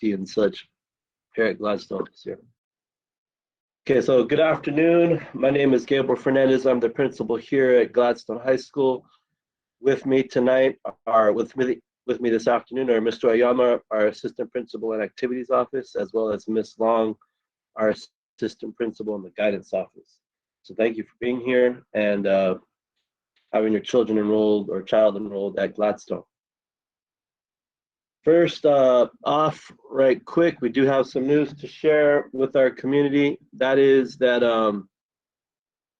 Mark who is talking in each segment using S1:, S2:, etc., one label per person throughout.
S1: and such here at Gladstone this year. Okay, so good afternoon. My name is Gabriel Fernandez. I'm the principal here at Gladstone High School. With me tonight are with me this afternoon are Mr. Ayama, our assistant principal in activities office, as well as Ms. Long, our assistant principal in the guidance office. So thank you for being here and having your children enrolled or child enrolled at Gladstone. First off, right quick, we do have some news to share with our community. That is that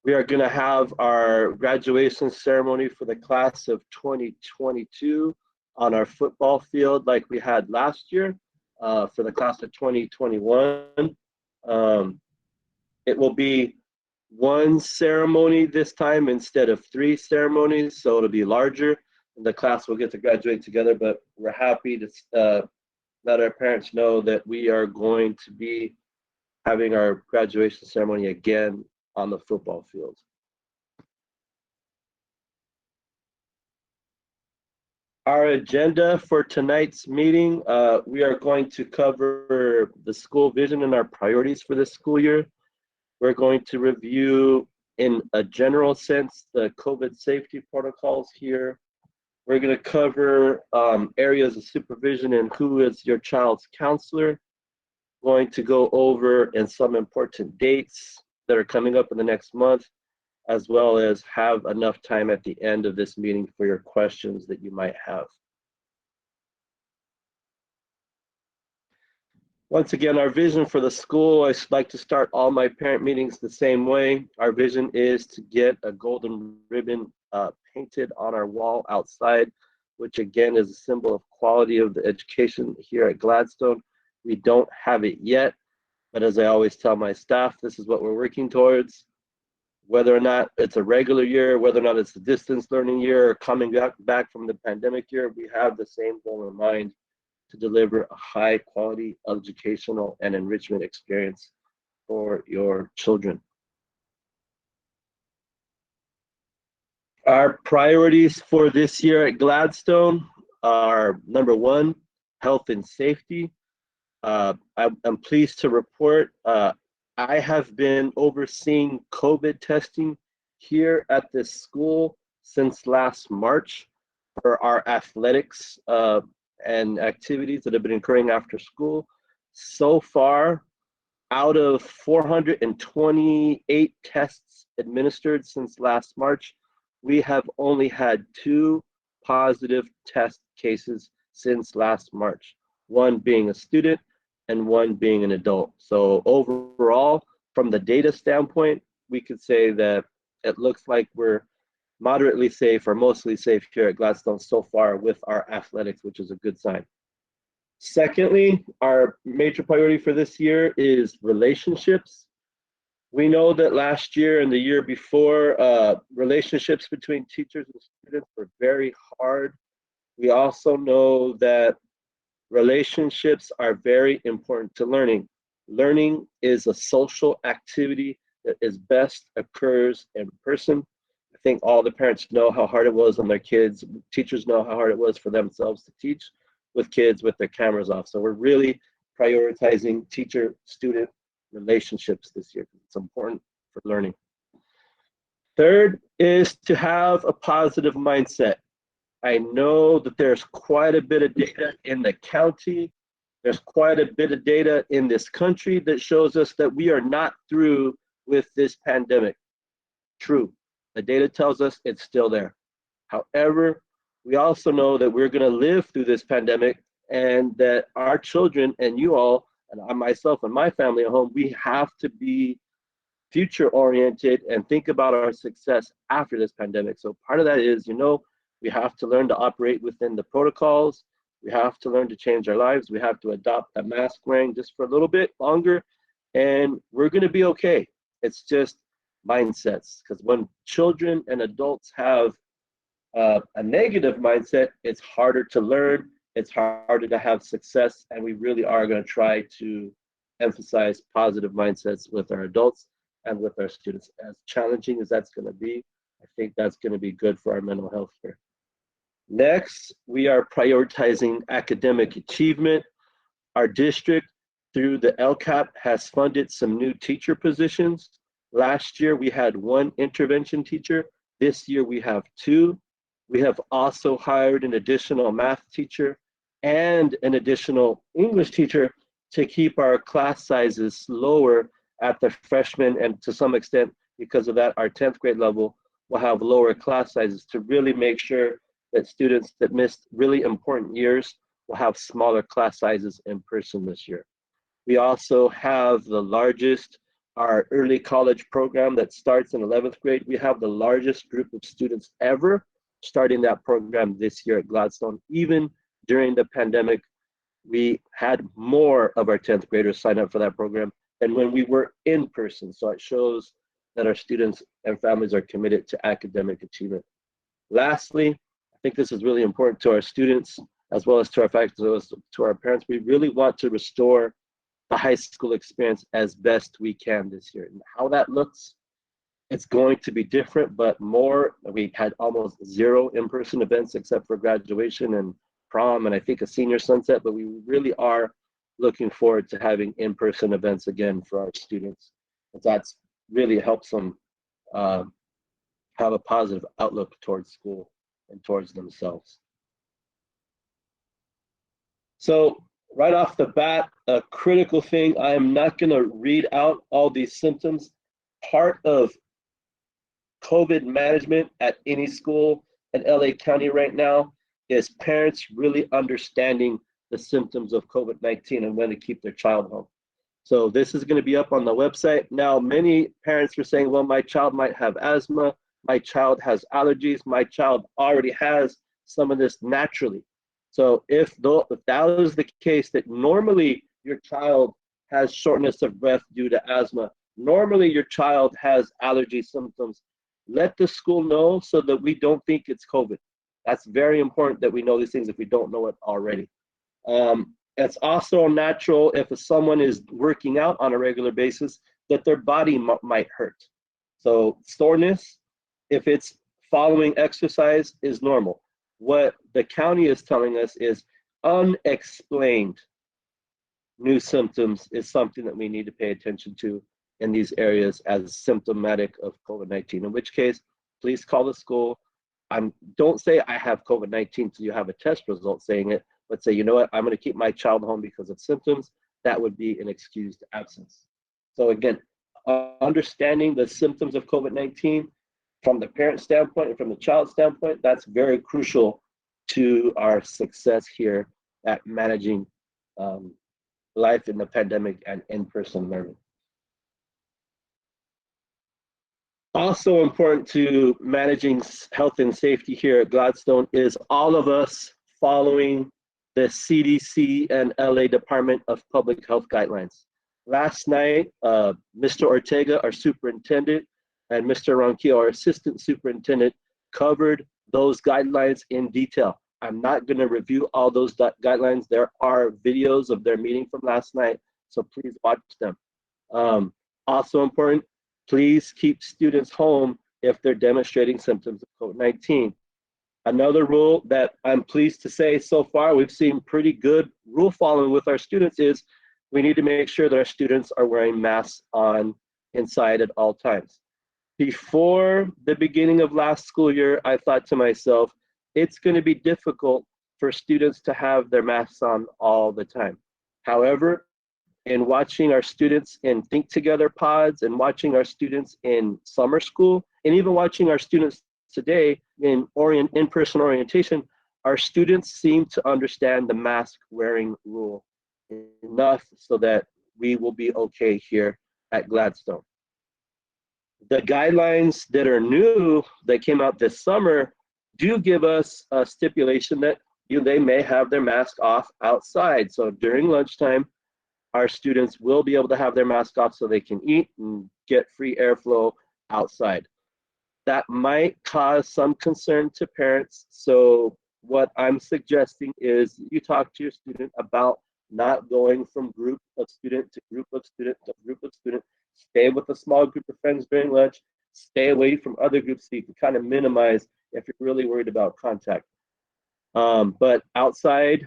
S1: we are going to have our graduation ceremony for the class of 2022 on our football field like we had last year for the class of 2021. It will be one ceremony this time instead of 3 ceremonies, so it'll be larger. And the class will get to graduate together, but we're happy to let our parents know that we are going to be having our graduation ceremony again on the football field. Our agenda for tonight's meeting, we are going to cover the school vision and our priorities for this school year. We're going to review, in a general sense, the COVID safety protocols here. We're going to cover areas of supervision and who is your child's counselor. Going to go over some important dates that are coming up in the next month, as well as have enough time at the end of this meeting for your questions that you might have. Once again, our vision for the school, I like to start all my parent meetings the same way. Our vision is to get a golden ribbon painted on our wall outside, which again is a symbol of quality of the education here at Gladstone. We don't have it yet, but as I always tell my staff, this is what we're working towards. Whether or not it's a regular year, whether or not it's a distance learning year, or coming back from the pandemic year, we have the same goal in mind: to deliver a high quality educational and enrichment experience for your children. Our priorities for this year at Gladstone are: number 1, health and safety. I'm pleased to report I have been overseeing COVID testing here at this school since last March for our athletics and activities that have been occurring after school. So far, out of 428 tests administered since last March, we have only had 2 positive test cases since last March, one being a student and one being an adult. So overall, from the data standpoint, we could say that it looks like we're moderately safe or mostly safe here at Gladstone so far with our athletics, which is a good sign. Secondly, our major priority for this year is relationships. We know that last year and the year before, relationships between teachers and students were very hard. We also know that relationships are very important to learning. Learning is a social activity that is best occurs in person. I think all the parents know how hard it was on their kids. Teachers know how hard it was for themselves to teach with kids with their cameras off. So we're really prioritizing teacher-student relationships this year. It's important for learning. Third is to have a positive mindset. I know that there's quite a bit of data in the county. There's quite a bit of data in this country that shows us that we are not through with this pandemic. True, the data tells us it's still there. However, we also know that we're going to live through this pandemic, and that our children and you all, and I myself and my family at home, we have to be future oriented and think about our success after this pandemic. So part of that is, we have to learn to operate within the protocols. We have to learn to change our lives. We have to adopt a mask wearing just for a little bit longer, and we're going to be okay. It's just mindsets, because when children and adults have a negative mindset, it's harder to learn, it's harder to have success, and we really are going to try to emphasize positive mindsets with our adults and with our students. As challenging as that's going to be, I think that's going to be good for our mental health here. Next, we are prioritizing academic achievement. Our district, through the LCAP, has funded some new teacher positions. Last year, we had one intervention teacher. This year, we have two. We have also hired an additional math teacher and an additional English teacher to keep our class sizes lower at the freshman, and to some extent, because of that, our 10th grade level will have lower class sizes to really make sure that students that missed really important years will have smaller class sizes in person this year. We also have the largest, our early college program that starts in 11th grade. We have the largest group of students ever starting that program this year at Gladstone. Even during the pandemic, we had more of our 10th graders sign up for that program than when we were in person. So it shows that our students and families are committed to academic achievement. Lastly, I think this is really important to our students as well as to our faculty, as well as to our parents. We really want to restore the high school experience as best we can this year. And how that looks, it's going to be different, but more. We had almost zero in-person events except for graduation and prom and I think a senior sunset, but we really are looking forward to having in-person events again for our students. That's really helps them have a positive outlook towards school and towards themselves. So right off the bat, a critical thing, I am not going to read out all these symptoms. Part of COVID management at any school in LA County right now is parents really understanding the symptoms of COVID-19 and when to keep their child home. So this is going to be up on the website. Now, many parents are saying, well, my child might have asthma, my child has allergies, my child already has some of this naturally. So if that was the case, that normally your child has shortness of breath due to asthma, normally your child has allergy symptoms, let the school know so that we don't think it's COVID. That's very important that we know these things if we don't know it already. It's also natural if someone is working out on a regular basis that their body might hurt. So soreness, if it's following exercise, is normal. What the county is telling us is unexplained new symptoms is something that we need to pay attention to in these areas as symptomatic of COVID-19, in which case, please call the school. Don't say I have COVID-19 till you have a test result saying it, but say, you know what, I'm going to keep my child home because of symptoms. That would be an excused absence. So again, understanding the symptoms of COVID-19 from the parent standpoint and from the child standpoint, that's very crucial to our success here at managing life in the pandemic and in-person learning. Also important to managing health and safety here at Gladstone is all of us following the CDC and LA Department of Public Health guidelines. Last night, Mr. Ortega, our superintendent, and Mr. Ronquillo, our assistant superintendent, covered those guidelines in detail. I'm not going to review all those guidelines. There are videos of their meeting from last night, so please watch them. Also important, please keep students home if they're demonstrating symptoms of COVID-19. Another rule that I'm pleased to say so far, we've seen pretty good rule following with our students is we need to make sure that our students are wearing masks on inside at all times. Before the beginning of last school year, I thought to myself, it's going to be difficult for students to have their masks on all the time. However, in watching our students in Think Together pods and watching our students in summer school, and even watching our students today in in-person orientation, our students seem to understand the mask wearing rule enough so that we will be okay here at Gladstone. The guidelines that are new that came out this summer do give us a stipulation that they may have their mask off outside. So during lunchtime, our students will be able to have their mask off so they can eat and get free airflow outside. That might cause some concern to parents. So what I'm suggesting is you talk to your student about not going from group of student to group of student to group of student. Stay with a small group of friends during lunch. Stay away from other groups so you can kind of minimize if you're really worried about contact. But outside,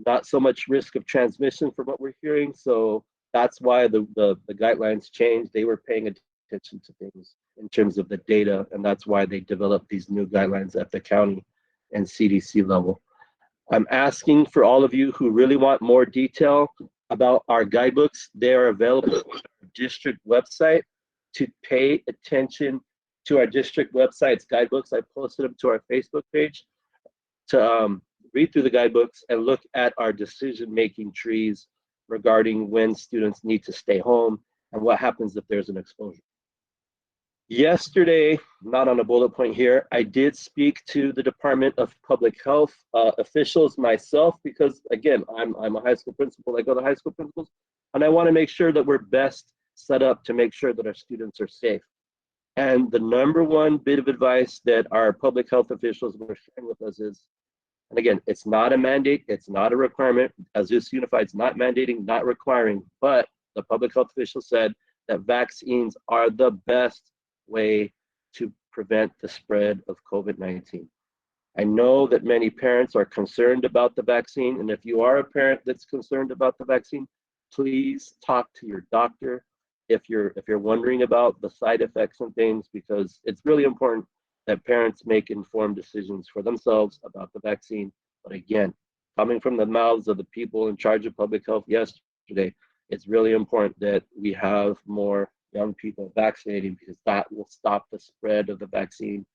S1: not so much risk of transmission from what we're hearing. So that's why the guidelines changed. They were paying attention to things in terms of the data, and that's why they developed these new guidelines at the county and CDC level. I'm asking for all of you who really want more detail about our guidebooks. They are available on our district website. To pay attention to our district website's guidebooks, I posted them to our Facebook page to read through the guidebooks and look at our decision-making trees regarding when students need to stay home and what happens if there's an exposure. Yesterday, not on a bullet point here, I did speak to the Department of Public Health officials myself because, again, I'm a high school principal. I go to high school principals, and I want to make sure that we're best set up to make sure that our students are safe. And the number one bit of advice that our public health officials were sharing with us is, and again, it's not a mandate, it's not a requirement. Azusa Unified is not mandating, not requiring, but the public health officials said that vaccines are the best way to prevent the spread of COVID-19. I know that many parents are concerned about the vaccine, and if you are a parent that's concerned about the vaccine, please talk to your doctor if you're wondering about the side effects and things, because it's really important that parents make informed decisions for themselves about the vaccine. But again, coming from the mouths of the people in charge of public health yesterday, it's really important that we have more young people vaccinating, because that will stop the spread of the vaccine,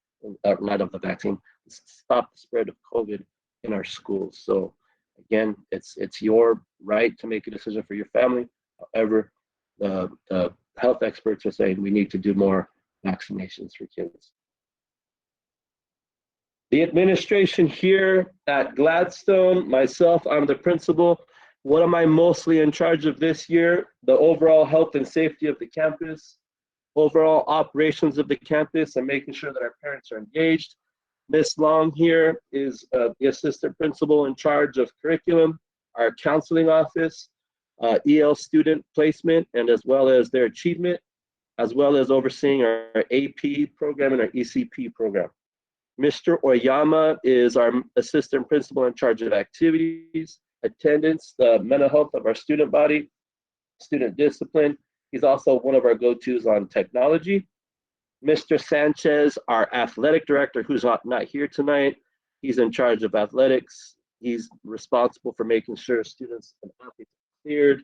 S1: not of the vaccine, stop the spread of COVID in our schools. So again, it's your right to make a decision for your family. However, the health experts are saying we need to do more vaccinations for kids. The administration here at Gladstone, myself, I'm the principal. What am I mostly in charge of this year? The overall health and safety of the campus, overall operations of the campus, and making sure that our parents are engaged. Ms. Long here is the assistant principal in charge of curriculum, our counseling office, EL student placement, and as well as their achievement, as well as overseeing our AP program and our ECP program. Mr. Oyama is our assistant principal in charge of activities, attendance, the mental health of our student body, student discipline. He's also one of our go-tos on technology. Mr. Sanchez, our athletic director, who's not here tonight, he's in charge of athletics. He's responsible for making sure students and athletes are cleared,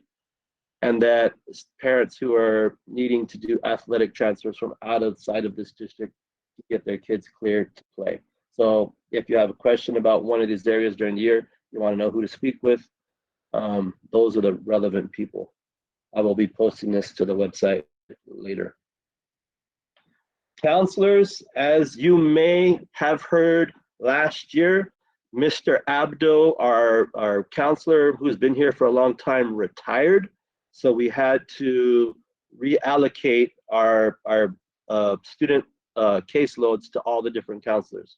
S1: and that parents who are needing to do athletic transfers from outside of this district to get their kids cleared to play. So if you have a question about one of these areas during the year, you want to know who to speak with, those are the relevant people. I will be posting this to the website later. Counselors, as you may have heard last year, Mr. Abdo, our counselor who's been here for a long time, retired. So we had to reallocate our student caseloads to all the different counselors.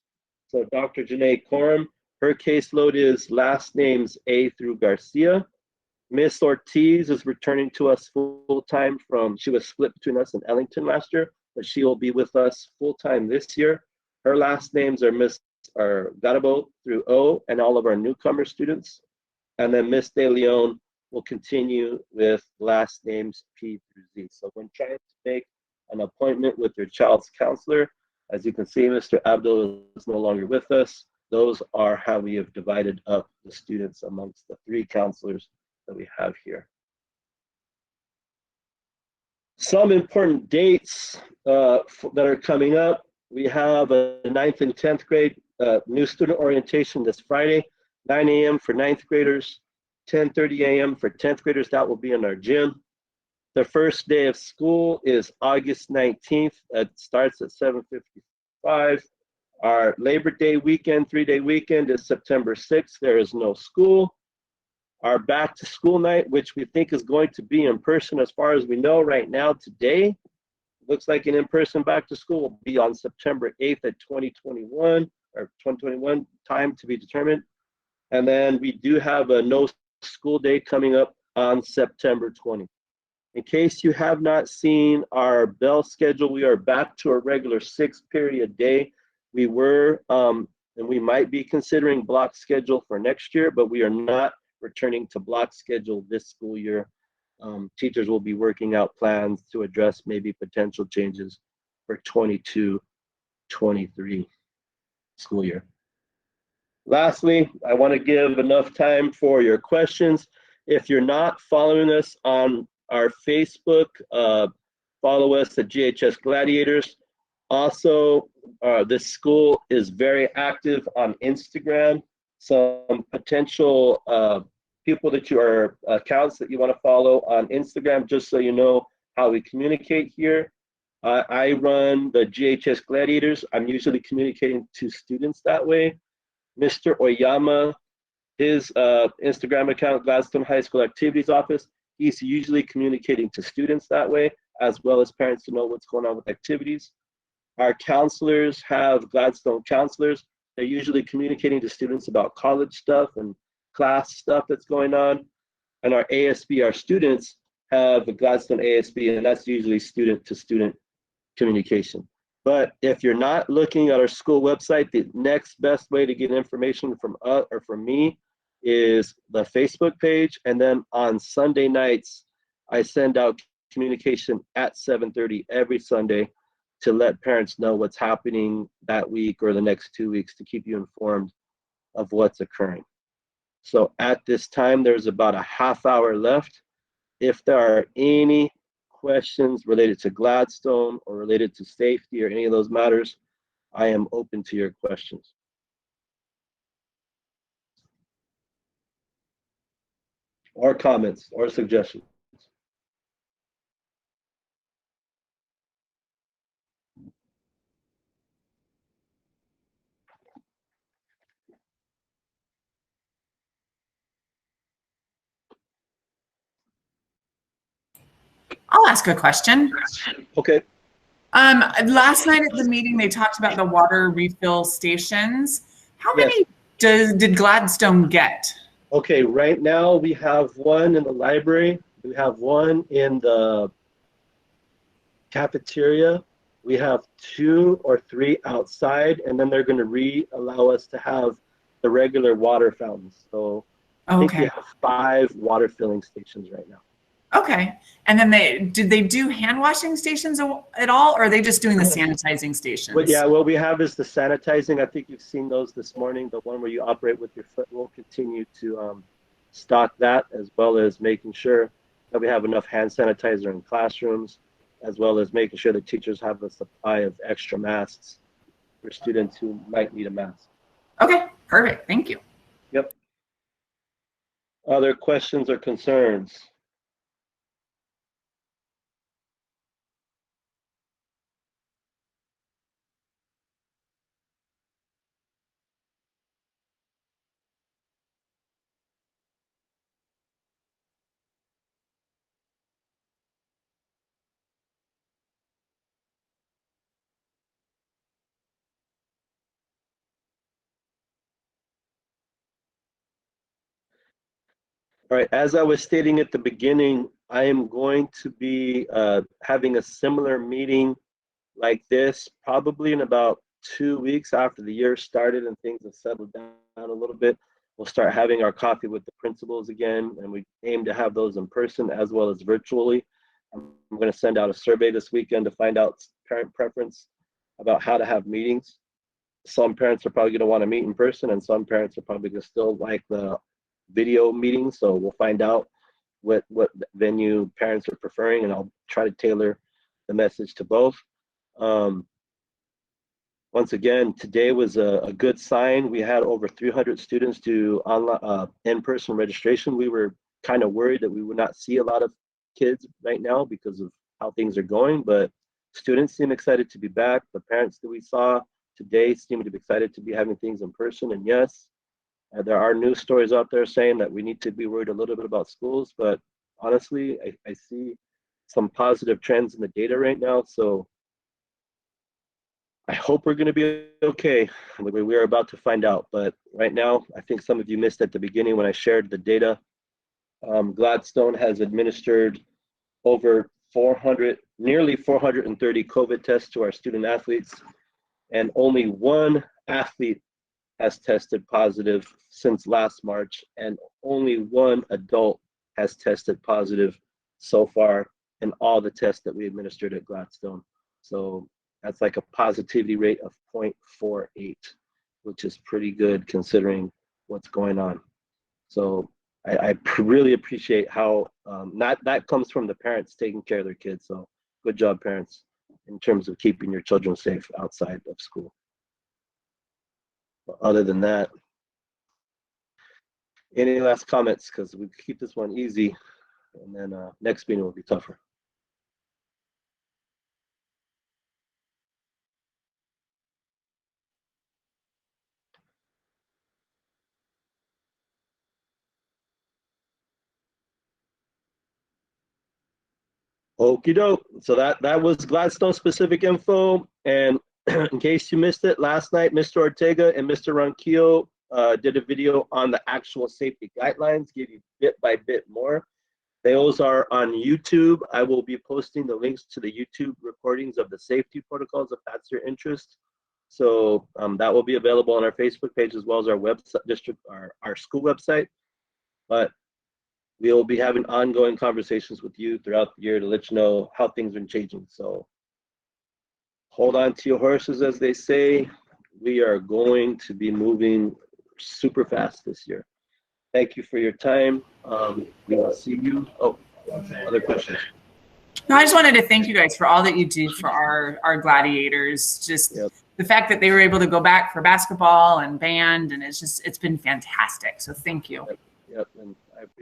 S1: So Dr. Janae Coram, her caseload is last names A through Garcia. Miss Ortiz is returning to us full-time she was split between us and Ellington last year, but she will be with us full-time this year. Her last names are Garabo through O, and all of our newcomer students. And then Miss De Leon will continue with last names P through Z. So when trying to make an appointment with your child's counselor, as you can see, Mr. Abdul is no longer with us. Those are how we have divided up the students amongst the 3 counselors that we have here. Some important dates that are coming up. We have a 9th and 10th grade new student orientation this Friday, 9 a.m. for 9th graders, 10:30 a.m. for 10th graders. That will be in our gym. The first day of school is August 19th. It starts at 7:55. Our Labor Day weekend, 3-day weekend, is September 6th. There is no school. Our back to school night, which we think is going to be in person as far as we know right now today, looks like an in-person back to school will be on September 8th at 2021, or 2021, time to be determined. And then we do have a no school day coming up on September 20th. In case you have not seen our bell schedule, we are back to a regular 6-period day. We were, and we might be considering block schedule for next year, but we are not returning to block schedule this school year. Teachers will be working out plans to address maybe potential changes for 22-23 school year. Lastly, I want to give enough time for your questions. If you're not following us on our Facebook, follow us at GHS Gladiators. Also, this school is very active on Instagram. Some potential people that you are accounts that you want to follow on Instagram, just so you know how we communicate here. I run the GHS Gladiators. I'm usually communicating to students that way. Mr. Oyama, his Instagram account, Gladstone High School Activities Office, he's usually communicating to students that way, as well as parents to know what's going on with activities. Our counselors have Gladstone counselors. They're usually communicating to students about college stuff and class stuff that's going on. And our ASB, our students, have a Gladstone ASB, and that's usually student to student communication. But if you're not looking at our school website, the next best way to get information from us or from me is the Facebook page. And then on Sunday nights, I send out communication at 7:30 every Sunday to let parents know what's happening that week or the next 2 weeks to keep you informed of what's occurring. So at this time, there's about a half hour left. If there are any questions related to Gladstone or related to safety or any of those matters, I am open to your questions. Or comments or suggestions.
S2: I'll ask a question.
S1: Okay.
S2: Last night at the meeting, they talked about the water refill stations. How many did Gladstone get?
S1: Okay, right now we have one in the library. We have one in the cafeteria. We have 2 or 3 outside, and then they're going to allow us to have the regular water fountains. So I think we have 5 water filling stations right now.
S2: Okay. And then did they do hand washing stations at all, or are they just doing the sanitizing stations?
S1: Well, yeah, what we have is the sanitizing. I think you've seen those this morning. The one where you operate with your foot. We'll continue to stock that, as well as making sure that we have enough hand sanitizer in classrooms, as well as making sure that teachers have a supply of extra masks for students who might need a mask.
S2: Okay, perfect. Thank you.
S1: Yep. Other questions or concerns? All right, as I was stating at the beginning, I am going to be having a similar meeting like this probably in about 2 weeks after the year started and things have settled down a little bit. We'll start having our coffee with the principals again, and we aim to have those in person as well as virtually. I'm going to send out a survey this weekend to find out parent preference about how to have meetings. Some parents are probably going to want to meet in person, and some parents are probably going to still like the video meeting. So we'll find out what venue parents are preferring, and I'll try to tailor the message to both. Once again, today was a good sign. We had over 300 students do online in-person registration. We were kind of worried that we would not see a lot of kids right now because of how things are going, but students seem excited to be back. The parents that we saw today seem to be excited to be having things in person. And yes, there are news stories out there saying that we need to be worried a little bit about schools, but honestly, I see some positive trends in the data right now. So I hope we're going to be okay. We're about to find out, but right now, I think some of you missed at the beginning when I shared the data. Gladstone has administered over nearly 430 COVID tests to our student athletes, and only one athlete has tested positive since last March, and only one adult has tested positive so far in all the tests that we administered at Gladstone. So that's like a positivity rate of 0.48, which is pretty good considering what's going on. So I really appreciate how that comes from the parents taking care of their kids. So good job, parents, in terms of keeping your children safe outside of school. But other than that, any last comments? Because we keep this one easy, and then next meeting will be tougher. Okie doke. So that was Gladstone specific info. And in case you missed it, last night, Mr. Ortega and Mr. Ronquillo did a video on the actual safety guidelines, give you bit by bit more. Those are on YouTube. I will be posting the links to the YouTube recordings of the safety protocols if that's your interest. So that will be available on our Facebook page as well as our website, our school website. But we will be having ongoing conversations with you throughout the year to let you know how things are changing. So hold on to your horses, as they say. We are going to be moving super fast this year. Thank you for your time. We will see you. Oh, other questions?
S2: No, I just wanted to thank you guys for all that you do for our gladiators. Just the fact that they were able to go back for basketball and band, and it's been fantastic. So thank you.
S1: Yep. And